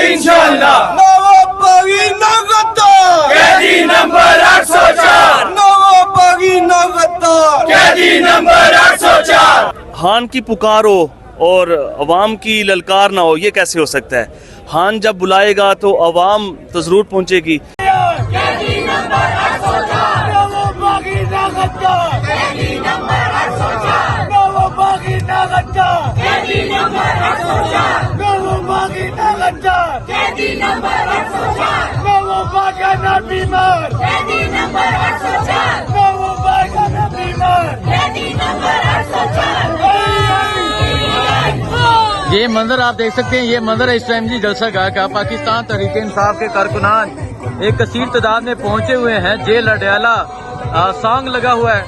इंशाल्लाह। नवाबागी नगद्दार, कैदी नंबर 804, नवाबागी नगद्दार। कैदी नंबर 804। हान की पुकार हो और अवाम की ललकार ना हो, ये कैसे हो सकता है? हान जब बुलाएगा तो अवाम तो ज़रूर पहुँचेगी। कैदी नंबर 804, नवाबागी नगद्दार, कैदी नंबर 804, नवाबागी नगद्दार, कैदी नंबर 804, नवाबागी नगद्दार। कैदी नंबर 804, नवाबागी न बीमार, कैदी नंबर 804, नवाबागी न बीमार। कैदी नंबर 804। ये मंजर आप देख सकते हैं, ये मंजर है इस टाइम जी जलसा गाह का। पाकिस्तान तहरीक इंसाफ के कारकुनान एक कसीर तादाद में पहुंचे हुए हैं। जेल अडयाला सॉन्ग लगा हुआ है।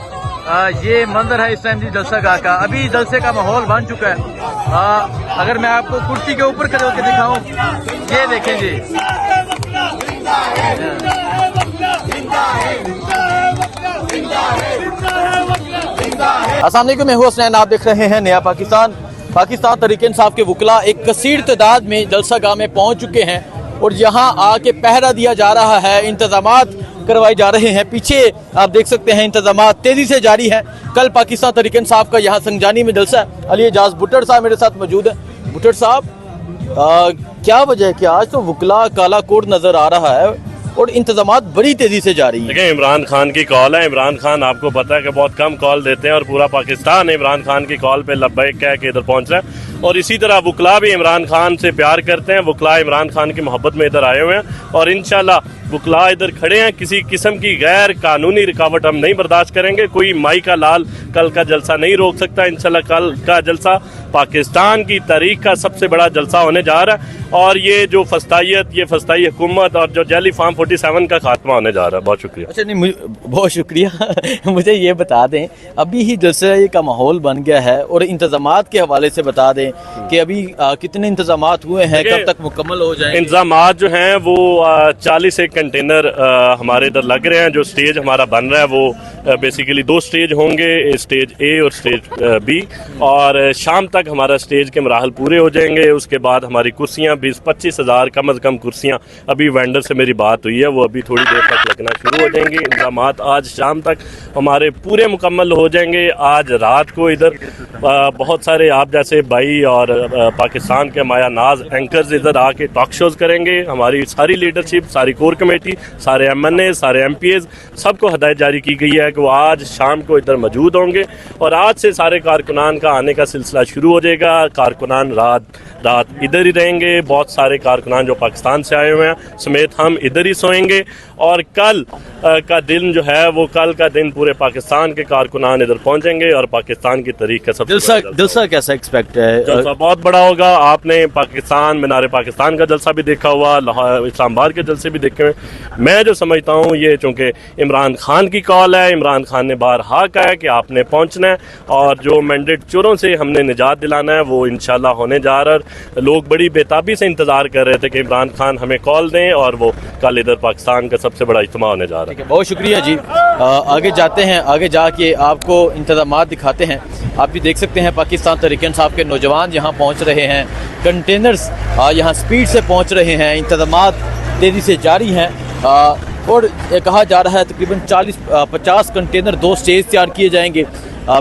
ये मंजर है इस टाइम जी जलसा गाह का। अभी जलसे का माहौल बन चुका है। अगर मैं आपको कुर्सी के ऊपर खड़े होकर दिखाऊं, ये देखें जी। अस्सलाम वालेकुम, मैं हूं हसनैन, आप देख रहे हैं नया पाकिस्तान। पाकिस्तान तहरीक इंसाफ के वकला एक कसीर तादाद में जलसा गाह में पहुंच चुके हैं और यहाँ आके पहरा दिया जा रहा है, इंतजामात करवाए जा रहे हैं। पीछे आप देख सकते हैं इंतजामात तेज़ी से जारी हैं। कल पाकिस्तान तहरीक इंसाफ का यहाँ संगजानी में जलसा है। अली एजाज भुट्टड़ साहब मेरे साथ मौजूद है। भुट्टड़ साहब, क्या वजह है कि आज तो वकला काला कोट नज़र आ रहा है और इंतजामात बड़ी तेज़ी से जारी है? देखिए, इमरान खान की कॉल है। इमरान खान आपको पता है कि बहुत कम कॉल देते हैं और पूरा पाकिस्तान इमरान खान की कॉल पे लब्बैक कह के इधर पहुंच रहा है। और इसी तरह वकला भी इमरान खान से प्यार करते हैं। वकला इमरान खान की मोहब्बत में इधर आए हुए हैं और इंशाल्लाह वकला इधर खड़े हैं। किसी किस्म की गैर कानूनी रुकावट हम नहीं बर्दाश्त करेंगे। कोई माई का लाल कल का जलसा नहीं रोक सकता। इंशाल्लाह कल का जलसा पाकिस्तान की तारीख का सबसे बड़ा जलसा होने जा रहा है और ये जो फस्तायत, ये फस्ताई हुकूमत और जो जेली फार्म 47 का खात्मा होने जा रहा है। बहुत शुक्रिया। अच्छा, नहीं बहुत शुक्रिया। मुझे ये बता दें, अभी ही जलसे का माहौल बन गया है और इंतजामात के हवाले से बता दें कि अभी कितने इंतजामात हुए हैं, कब तक मुकम्मल हो जाएंगे? इंतजामात जो हैं वो 40 एक कंटेनर हमारे इधर लग रहे हैं। जो स्टेज हमारा बन रहा है वो बेसिकली 2 स्टेज होंगे, स्टेज ए और स्टेज बी, और शाम तक हमारा स्टेज के मराहल पूरे हो जाएंगे। उसके बाद हमारी कुर्सियाँ 20-25 हज़ार कम अज़ कम कुर्सियाँ, अभी वेंडर से मेरी बात हुई है, वो अभी थोड़ी देर तक लगना शुरू हो जाएंगी। इंतजामात आज शाम तक हमारे पूरे मुकम्मल हो जाएंगे। आज रात को इधर बहुत सारे आप जैसे भाई और पाकिस्तान के माया नाज एंकर्स इधर आके टॉक शोज़ करेंगे। हमारी सारी लीडरशिप, सारी कोर कमेटी, सारे MNA, सारे MPs, सबको हदायत जारी की गई है कि वो आज शाम को इधर मौजूद होंगे और आज से सारे कारकुनान का आने का सिलसिला शुरू हो जाएगा। कारकुनान रात इधर ही रहेंगे। बहुत सारे कारकुनान जो पाकिस्तान से आए हुए हैं समेत हम इधर ही सोएंगे और कल का दिन जो है वो कल का दिन पूरे पाकिस्तान के कारकुनान इधर पहुंचेंगे और पाकिस्तान की तारीख का सबसे जलसा कैसा एक्सपेक्ट है? जलसा बहुत बड़ा होगा। आपने पाकिस्तान मीनार पाकिस्तान का जलसा भी देखा हुआ, इस्लामाबाद के जलसे भी देखे हुए। मैं जो समझता हूँ ये चूँकि इमरान खान की कॉल है, इमरान खान ने बारहा कहा है कि आपने पहुँचना है और जो मैंडेट चोरों से हमने निजात दिलाना है वो इंशाल्लाह होने जा रहा है। लोग बड़ी बेताबी से इंतज़ार कर रहे थे कि इमरान खान हमें कॉल दें और वो कल इधर पाकिस्तान का सबसे बड़ा इज्तिमा होने जा रहा है। बहुत शुक्रिया जी। आगे जाते हैं, आगे जाके आपको इंतजामात दिखाते हैं। आप भी देख सकते हैं पाकिस्तान तहरीक इंसाफ के नौजवान यहाँ पहुँच रहे हैं, कंटेनर्स यहाँ स्पीड से पहुँच रहे हैं, इंतजामात तेज़ी से जारी हैं और कहा जा रहा है तकरीबन 40-50 कंटेनर 2 स्टेज तैयार किए जाएंगे,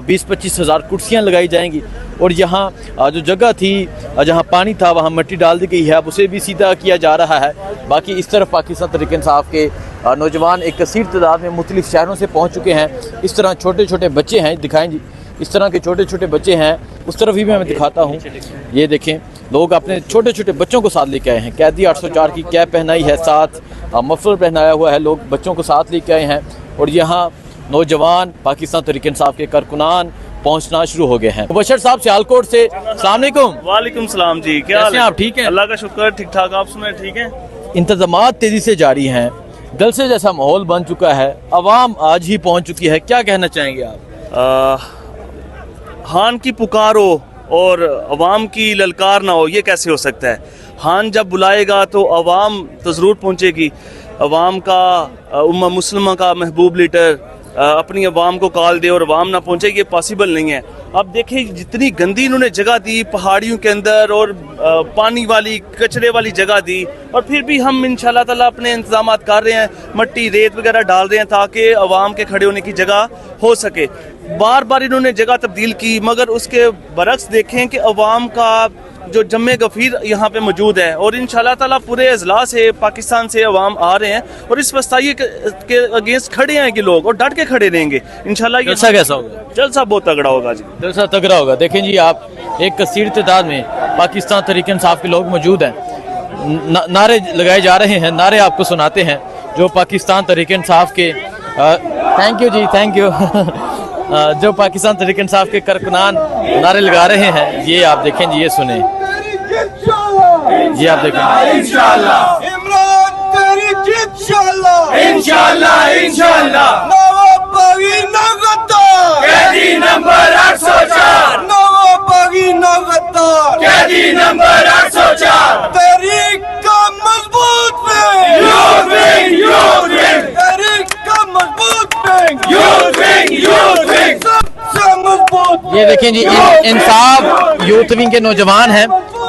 20-25 हज़ार कुर्सियाँ लगाई जाएंगी और यहाँ जो जगह थी जहाँ पानी था वहाँ मिट्टी डाल दी गई है, अब उसे भी सीधा किया जा रहा है। बाकी इस तरफ पाकिस्तान तहरीक इंसाफ के नौजवान एक कसीर तादाद में मुख्तलिफ शहरों से पहुँच चुके हैं। इस तरह छोटे छोटे बच्चे हैं, दिखाएं जी, इस तरह के छोटे छोटे बच्चे हैं। उस तरफ भी मैं दिखाता हूँ, ये देखें, लोग अपने छोटे छोटे बच्चों को साथ लेके आए हैं। कैदी 804 की कैप पहनाई है, साथ मफलर पहनाया हुआ है, लोग बच्चों को साथ लेके आए हैं और यहाँ नौजवान पाकिस्तान तहरीक इंसाफ के कारकुनान पहुंचना शुरू हो गए हैं। मुबशर साहब सियालकोट से, अस्सलाम वालेकुम। वालेकुम सलाम जी, क्या हाल है? आप ठीक हैं? अल्लाह का शुक्र, ठीक ठाक। आप सुनाए, ठीक हैं? इंतजामात तेजी से जारी हैं, जलसे जैसा माहौल बन चुका है, अवाम आज ही पहुंच चुकी है, क्या कहना चाहेंगे आप? हान की पुकार हो और अवाम की ललकार ना हो, ये कैसे हो सकता है? हान जब बुलाएगा तो अवाम तो ज़रूर पहुँचेगी। अवाम का उम्मा मुस्लिमा का महबूब लीडर اپنی عوام کو کال دے اور عوام نہ پہنچے، یہ پاسبل نہیں ہے۔ اب دیکھیں جتنی گندی انہوں نے جگہ دی پہاڑیوں کے اندر اور پانی والی کچرے والی جگہ دی، اور پھر بھی ہم انشاءاللہ تعالیٰ اپنے انتظامات کر رہے ہیں، مٹی ریت وغیرہ ڈال رہے ہیں تاکہ عوام کے کھڑے ہونے کی جگہ ہو سکے۔ بار بار انہوں نے جگہ تبدیل کی، مگر اس کے برعکس دیکھیں کہ عوام کا جو جمع غفیر یہاں پہ موجود ہے، اور انشاءاللہ تعالیٰ پورے اضلاع سے پاکستان سے عوام آ رہے ہیں اور اس وسطائی کے اگینسٹ کھڑے ہیں کہ لوگ، اور ڈٹ کے کھڑے رہیں گے انشاءاللہ۔ یہ جلسہ کیسا ہوگا؟ جلسہ بہت تگڑا ہوگا جی، جلسہ تگڑا ہوگا۔ دیکھیں جی، آپ ایک کثیر تعداد میں پاکستان تحریک انصاف کے لوگ موجود ہیں، نعرے لگائے جا رہے ہیں، نعرے آپ کو سناتے ہیں جو پاکستان تحریک انصاف کے تھینک یو جی، تھینک یو جو پاکستان تحریک انصاف کے کارکنان نعرے لگا رہے ہیں، یہ آپ دیکھیں جی، یہ سنیں، یہ آپ دیکھیں عمران تیری جیت انشاءاللہ، انشاءاللہ انشاءاللہ نواب باغی نہ غدار، قیدی نمبر 804 نواب باغی نہ غدار، قیدی نمبر 804 تحریک کا مضبوط وing، یوتھ ونگ یوتھ ونگ تحریک کا مضبوط wing، youth wing youth wing سب سے مضبوط۔ یہ دیکھیں جی، انصاف یوتھ ونگ کے نوجوان ہیں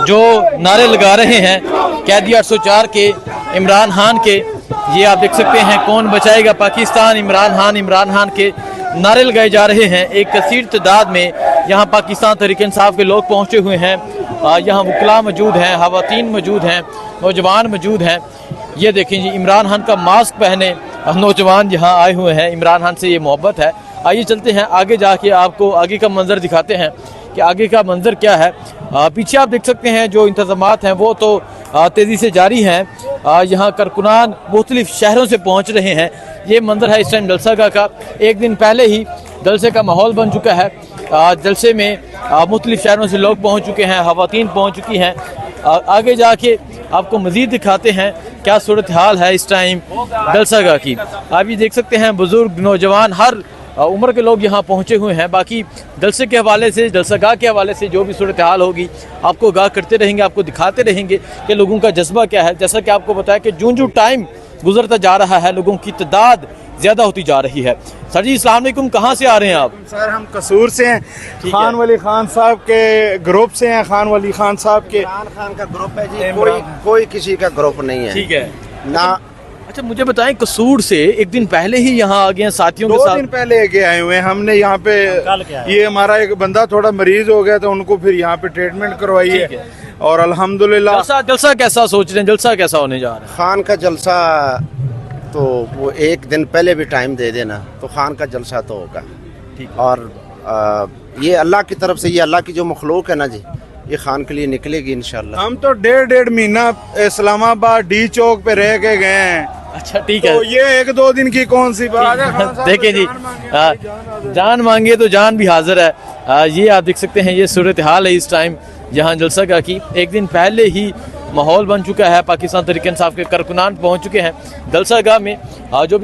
جو نعرے لگا رہے ہیں قیدی 804 کے، عمران خان کے۔ یہ آپ دیکھ سکتے ہیں، کون بچائے گا پاکستان، عمران خان، عمران خان کے نعرے لگائے جا رہے ہیں۔ ایک کثیر تعداد میں یہاں پاکستان تحریک انصاف کے لوگ پہنچے ہوئے ہیں، یہاں وکلاء موجود ہیں، خواتین موجود ہیں، نوجوان موجود ہیں۔ یہ دیکھیں جی، عمران خان کا ماسک پہنے نوجوان یہاں آئے ہوئے ہیں، عمران خان سے یہ محبت ہے۔ آئیے چلتے ہیں آگے، جا کے آپ کو آگے کا منظر دکھاتے ہیں کہ آگے کا منظر کیا ہے۔ پیچھے آپ دیکھ سکتے ہیں جو انتظامات ہیں وہ تو تیزی سے جاری ہیں، یہاں کارکنان مختلف شہروں سے پہنچ رہے ہیں۔ یہ منظر ہے اس ٹائم جلسہ گاہ کا۔ ایک دن پہلے ہی جلسے کا ماحول بن چکا ہے، جلسے میں مختلف شہروں سے لوگ پہنچ چکے ہیں، خواتین پہنچ چکی ہیں۔ آگے جا کے آپ کو مزید دکھاتے ہیں کیا صورتحال ہے اس ٹائم جلسہ گاہ کی۔ آپ یہ دیکھ سکتے ہیں بزرگ، نوجوان، ہر عمر کے لوگ یہاں پہنچے ہوئے ہیں۔ باقی جلسے کے حوالے سے، جلسہ گاہ کے حوالے سے جو بھی صورتحال ہوگی آپ کو آگاہ کرتے رہیں گے، آپ کو دکھاتے رہیں گے کہ لوگوں کا جذبہ کیا ہے۔ جیسا کہ آپ کو بتایا کہ جو ٹائم گزرتا جا رہا ہے لوگوں کی تعداد زیادہ ہوتی جا رہی ہے۔ سر جی السلام علیکم، کہاں سے آ رہے ہیں آپ؟ سر ہم قصور سے ہیں، ہے۔ خان ولی خان صاحب کے گروپ سے ہیں، خان ولی خان صاحب کے۔ عمران خان کا گروپ ہے جی، کوئی کسی کا گروپ نہیں ہے ٹھیک ہے۔ نہ۔ اچھا مجھے بتائیں، قصور سے ایک دن پہلے ہی یہاں آ گئے ہیں ساتھیوں کے 2 ساتھ؟ دن پہلے کے آئے ہوئے ہیں ہم نے یہاں پہ۔ یہ ہمارا ایک بندہ تھوڑا مریض ہو گیا تو ان کو پھر یہاں پہ ٹریٹمنٹ کروائی ہے، ٹھیک ہے۔ اور الحمدللہ جلسہ کیسا سوچ رہے ہیں، جلسہ کیسا ہونے جا رہا ہے؟ خان کا جلسہ تو وہ ایک دن پہلے بھی ٹائم دے دینا تو خان کا جلسہ تو ہوگا۔ اور یہ اللہ کی طرف سے، یہ اللہ کی جو مخلوق ہے نا جی، یہ خان کے لیے نکلے گی انشاءاللہ۔ ہم تو 1.5 مہینہ اسلام آباد ڈی چوک پہ رہ کے گئے ہیں، اچھا ٹھیک ہے۔ تو یہ 1-2 دن کی کون سی بات ہے؟ خان صاحب دیکھیں جی، جان مانگے تو جان بھی حاضر ہے۔ یہ آپ دیکھ سکتے ہیں، یہ صورتحال ہے اس ٹائم یہاں جلسہ گاہ کی۔ ایک دن پہلے ہی ماحول بن چکا ہے، پاکستان تحریک انصاف کے کارکنان پہنچ چکے ہیں جلسہ گاہ میں۔ جو بھی